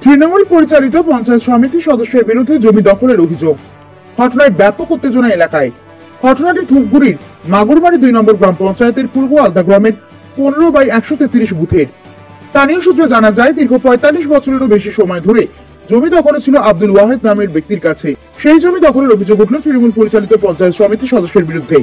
তৃণমূল পরিচালিত পঞ্চায়েত সমিতি সদস্যের বিরুদ্ধে জমি দখলের অভিযোগ। ঘটনায় ব্যাপক উত্তেজনা এলাকায়। ঘটনাটি ধূপগুড়ির মাগুরবাড়ি 2 নম্বর গ্রাম পঞ্চায়েতের পূর্ব আলদা গ্রামের 15/133 বুথের। স্থানীয় সূত্রে জানা যায়, দীর্ঘ 45 বছরেরও বেশি সময় ধরে জমি দখলে ছিল আব্দুল ওয়াহেদ নামের ব্যক্তির কাছে। সেই জমি দখলের অভিযোগ উঠল তৃণমূল পরিচালিত পঞ্চায়েত সমিতি সদস্যের বিরুদ্ধে।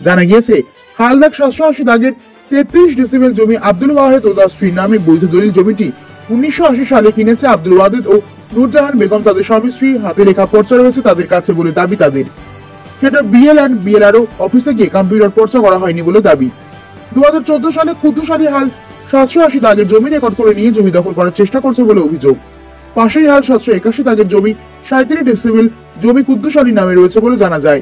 জানা গিয়েছে, হালদার 780 দাগের 33 ডেসিমেল জমি আব্দুল ওয়াহেদ ও তার স্ত্রীর নামে বৈধ দলিল। জমিটি 1980 সালে কিনেছে আব্দুল ওয়াহেদ ও নুরজাহান বেগম। তাদের স্বামী স্ত্রী, হাতে লেখা পর্চা রয়েছে তাদের কাছে বলে দাবি তাদের। সেটা বিএল অ্যান্ড বিএলআরও অফিসে গিয়ে কম্পিউটার পর্চা করা হয়নি বলে দাবি। 2014 সালে কুদ্দুস আলী হাল 780 দাগের জমি রেকর্ড করে নিয়ে জমি দখল করার চেষ্টা করছে বলে অভিযোগ। পাশেই হাল 781 দাগের জমি 37 ডেসিমেল জমি কুদ্দুস আলী নামে রয়েছে বলে জানা যায়।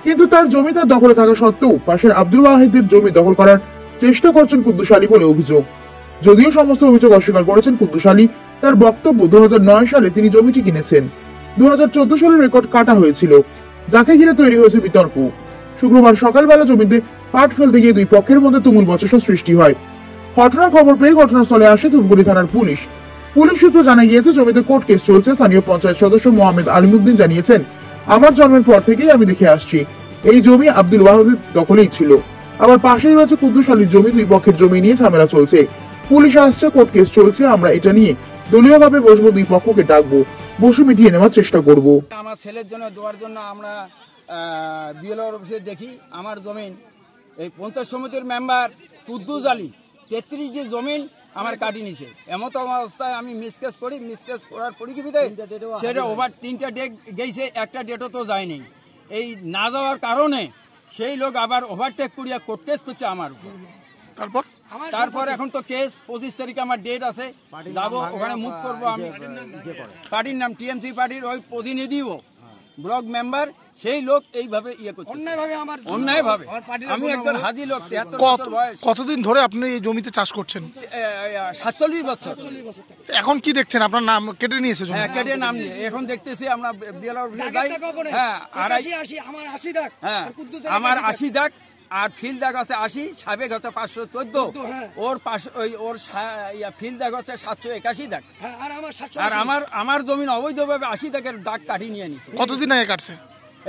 কিন্তু তার জমি তার দখলে থাকা সত্ত্বেও পাশের আব্দুল ওয়াহেদের জমি দখল করার চেষ্টা করছেন কুদ্দুস আলী বলে অভিযোগ। যদিও সমস্ত অভিযোগ অস্বীকার করেছেন কুদ্দুস আলী। তার বক্তব্য, 2009 সালে তিনি জমিটি কিনেছেন। 2014 সালে রেকর্ড কাটা হয়েছিল, যাকে ঘিরে তৈরি হয়েছে বিতর্ক। শুক্রবার সকালবেলা জমিতে পাট ফেলতে গিয়ে দুই পক্ষের মধ্যে তুমুল বচসা সৃষ্টি হয়। ঘটনার খবর পেয়ে ঘটনাস্থলে আসে ধূপগুড়ি থানার পুলিশ। পুলিশ সূত্রে জানা গিয়েছে, জমিতে কোর্ট কেস চলছে। স্থানীয় পঞ্চায়েত সদস্য মোহাম্মদ আলিমুদ্দিন জানিয়েছেন, আমার জন্মের পর থেকেই আমি দেখে আসছি এই জমি আব্দুল ওয়াহেদের দখলেই ছিল। আবার পাশেই রয়েছে কুদ্দুস আলীর জমি। দুই পক্ষের জমি নিয়ে ঝামেলা চলছে। পুলিশ আসছে, কোর্ট কেস চলছে। আমরা এটা নিয়ে দলীয়ভাবে বসবো, দুই পক্ষকে ডাকবো, বসে মিটিয়ে নেওয়ার চেষ্টা করব। আমার ছেলের জন্য দেওয়ার জন্য আমরা বিএলআর অফিসে দেখি আমার জমিন এই পঞ্চায়েত সমিতির মেম্বার কুদ্দুস আলী 33 জমিন আমার কাটি নিছে। এমত অবস্থায় আমি মিসকেস করি। মিসকেস করার পরিপ্রেক্ষিতে সেটা ওভার 3টা ডেট গেছে, একটা ডেটও তো যায়নি। এই না যাওয়ার কারণে সেই লোক আবার ওভারটেক করিয়া কোর্ট কেস করছে আমার উপর। তারপর এখন তো কেস 25 তারিখে আমার ডেট আছে, যাব ওখানে মুভ করবো। আমি পার্টির নাম টিএমসি পার্টির ওই প্রতিনিধিও ব্লক মেম্বার, সেই লোক এইভাবে ইয়ে করছে অন্যায়ভাবে। আমি একজন হাজি লোক, 73 বছর বয়স। কতদিন ধরে আপনি এই জমিতে চাষ করছেন? 47 বছর। এখন কি দেখছেন? আপনার নাম কেটে নিয়েছে? হ্যাঁ, কেটে নাম নিয়ে এখন দেখতেছি আমরা বিএলআর অফিসে যাই। হ্যাঁ, আমার 80 দাগ আর ফিল্ড দাগ আছে 80, সাবেক হচ্ছে 514, ওর ফিল্ড দাগ হচ্ছে 781 দাগ। আর আমার জমিন অবৈধভাবে 80 দাগের দাগ কাটিয়ে নিয়ে নিচ্ছে। কতদিন আগে কাটছে?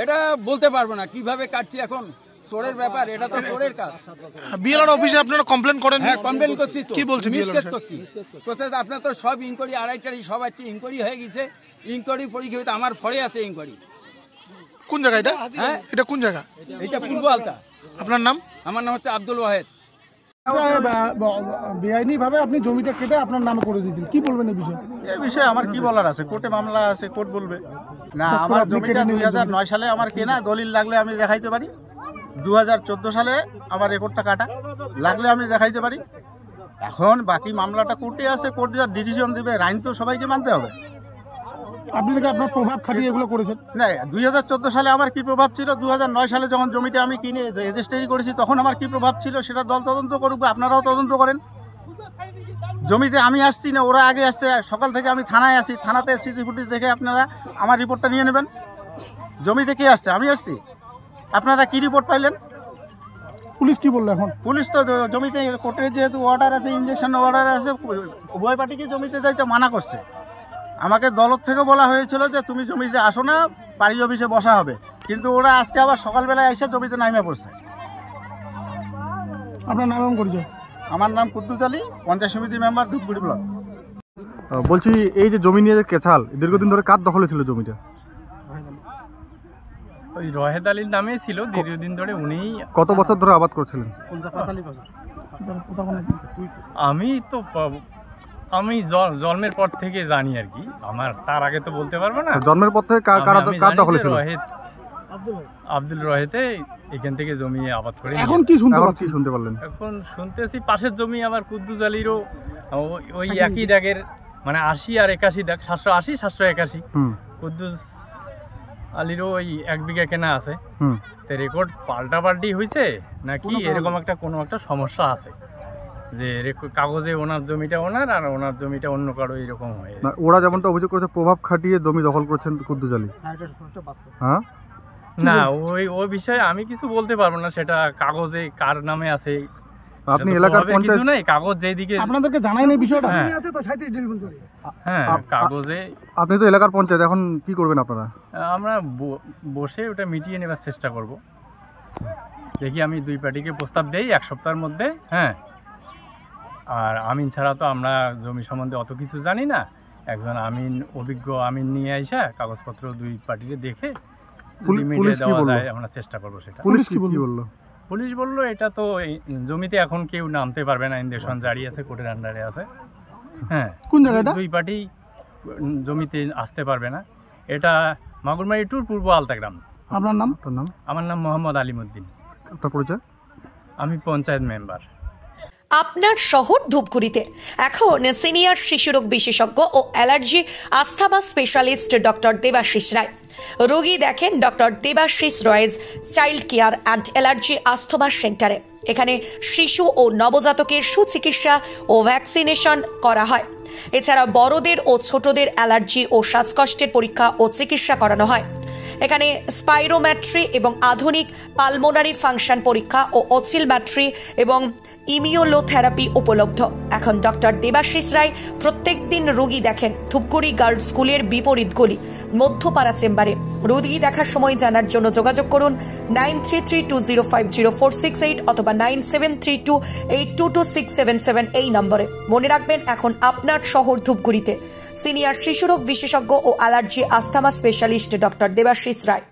এটা বলতে পারবো না কিভাবে কাটছি, এখন চোরের ব্যাপার, এটা তো চোরের কাজ। বিএলআর অফিসে আপনারা কমপ্লেন করেন? হ্যাঁ, কমপ্লেন করছি তো। কি বলছে বিএলআর? আপনার তো সব ইনকোয়ারি, আড়াইটারি সব আছে, ইনকোয়ারি হয়ে গেছে। ইনকোয়ারি পরীক্ষা আমার ফরে আছে ইনকোয়ারি। কোন জায়গা এটা? হ্যাঁ, এটা কোন জায়গা? এটা পূর্ব আলতা। আপনার নাম? আমার নাম হচ্ছে আব্দুল ওয়াহেদ। বেআইনি ভাবে আপনি জমিটা কেটে আপনার নামে করে দিয়েছেন, কি বলবেন এই বিষয়ে? এই বিষয়ে আমার কি বলার আছে? কোর্টে মামলা আছে, কোর্ট বলবে। না, আমার জমিটা 2009 সালে আমার কেনা, দলিল লাগলে আমি দেখাইতে পারি। 2014 সালে আমার রেকর্ডটা কাটা, লাগলে আমি দেখাইতে পারি। এখন বাকি মামলাটা কোর্টে আছে, কোর্ট যা ডিসিশন দেবে, আইন তো সবাইকে মানতে হবে। আপনি নাকি আপনার প্রভাব খাটিয়ে এগুলো করেছেন? না, 2014 সালে আমার কি প্রভাব ছিল? 2009 সালে যখন জমিটা আমি কিনে রেজিস্ট্রি করেছি তখন আমার কি প্রভাব ছিল সেটা দল তদন্ত করুক, আপনারাও তদন্ত করেন। জমিতে আমি আসছি না, ওরা আগে আসছে। সকাল থেকে আমি থানায় আসি, থানাতে সিসি ফুটেজ দেখে আপনারা আমার রিপোর্টটা নিয়ে নেবেন। জমিতে কে আসছে? আমি আসছি। আপনারা কি রিপোর্ট পাইলেন? পুলিশ কি বললো এখন? পুলিশ তো জমিতে কোর্টের যেহেতু অর্ডার আছে, ইনজেকশন অর্ডার আছে, উভয় পার্টিকে জমিতে যাইতে মানা করছে। আমাকে দলত থেকে বলা হয়েছিল যে তুমি জমিতে আসো না, পাড়ি অফিসে বসা হবে। কিন্তু ওরা আজকে আবার সকালবেলায় এসে জমিতে নামিয়ে পড়ছে। আপনার নাম পরিচয়? আমার নাম কুদ্দুস আলী, পঞ্চায়েত সমিতি মেম্বার, ধূপগুড়ি ব্লক। বলছি, এই যে জমি নিয়ে যে কেচাল, দীর্ঘদিন ধরে কার দখলে ছিল জমিটা? ওই রহেদ আলীর নামে ছিল দীর্ঘদিন ধরে। উনি কত বছর ধরে আবাদ করছিলেন? আমি জন্মের পর থেকে জানি আর কি, আমার তার আগে তো বলতে পারবো না। জন্মের পর থেকে কার দখলে ছিল? আব্দুল রহেদে এখান থেকে জমি আবাদ করে। এখন কি শুনতে পারলেন? এখন শুনতেছি পাশের জমি আবার কুদ্দুস আলীরও ওই একই দাগের, মানে 80 আর 81 দাগ, 780 781। কুদ্দুস আলীরও ওই 1 বিঘা কেনা আছে। তো রেকর্ড পাল্টাপাল্টি হয়েছে নাকি এরকম একটা কোনো একটা সমস্যা আছে, যে কাগজে ওনার জমিটা ওনার আর ওনার জমিটা অন্য কারো এরকম হয়। ওরা যেমনটা অভিযোগ করেছে প্রভাব খাটিয়ে জমি দখল করছেন কুদ্দুস আলী। হ্যাঁ, না, ওই বিষয়ে আমি কিছু বলতে পারবো না। সেটা কাগজে কার নামে আছে আপনি এলাকার পঞ্চায়েত কিছু নাই, কাগজ যেদিকে আপনাদেরকে জানায়নি বিষয়টা? হ্যাঁ কাগজে। আপনি তো এলাকার পঞ্চায়েত, এখন কি করবেন আপনারা? আমরা বসে ওটা মিটিয়ে নেবার চেষ্টা করব। দেখি আমি দুই পার্টিকে প্রস্তাব দেই 1 সপ্তাহের মধ্যে। হ্যাঁ, আর আমিন ছাড়া তো আমরা জমি সম্বন্ধে অত কিছু জানি না। একজন অভিজ্ঞ আমিন নিয়ে আইসা কাগজপত্র দুই পার্টিকে দেখে পুলিশ কি বলল? আমরা চেষ্টা করবো সেটা। পুলিশ কি বললো? পুলিশ বললো এটা তো জমিতে এখন কেউ নামতে পারবে না, ইনজেকশন জারি আছে, কোর্টের আন্ডারে আছে। হ্যাঁ, কোন জায়গাটা? দুই পার্টি জমিতে আসতে পারবে না। এটা মাগুরমারি টুর পূর্ব আলতাগ্রাম। আপনার নাম? আমার নাম মোহাম্মদ আলিমুদ্দিন। আপনার পরিচয়? আমি পঞ্চায়েত মেম্বার। আপনার শহর ধূপগুড়িতে এখন সিনিয়র শিশুরোগ বিশেষজ্ঞ ও allergy asthma specialist doctor Debashis Roy. রোগী দেখেন doctor Debashis Roy's child care and allergy asthma সেন্টারে। এখানে শিশু ও নবজাতকের সুচিকিৎসা ও ভ্যাকসিনেশন করা হয়। এছাড়া বড়দের ও ছোটদের অ্যালার্জি ও শ্বাসকষ্টের পরীক্ষা ও চিকিৎসা করানো হয়। এখানে স্পাইরোম্যাট্রি এবং আধুনিক পালমোনারি ফাংশন পরীক্ষা ও অসিলম্যাট্রি এবং ইমিউলোথেরাপি উপলব্ধ। এখন ডক্টর দেবাশিস রায় প্রত্যেক দিন রোগী দেখেন ধূপগুড়ি গার্লস স্কুলের বিপরীত গলি মধ্যপাড়া চেম্বারে। রোগী দেখার সময় জানার জন্য যোগাযোগ করুন 9332050468 অথবা 9732822677 এই নম্বরে। মনে রাখবেন, এখন আপনার শহর ধূপগুড়িতে সিনিয়র শিশুরোগ বিশেষজ্ঞ ও allergy asthma specialist doctor Debashis রায়।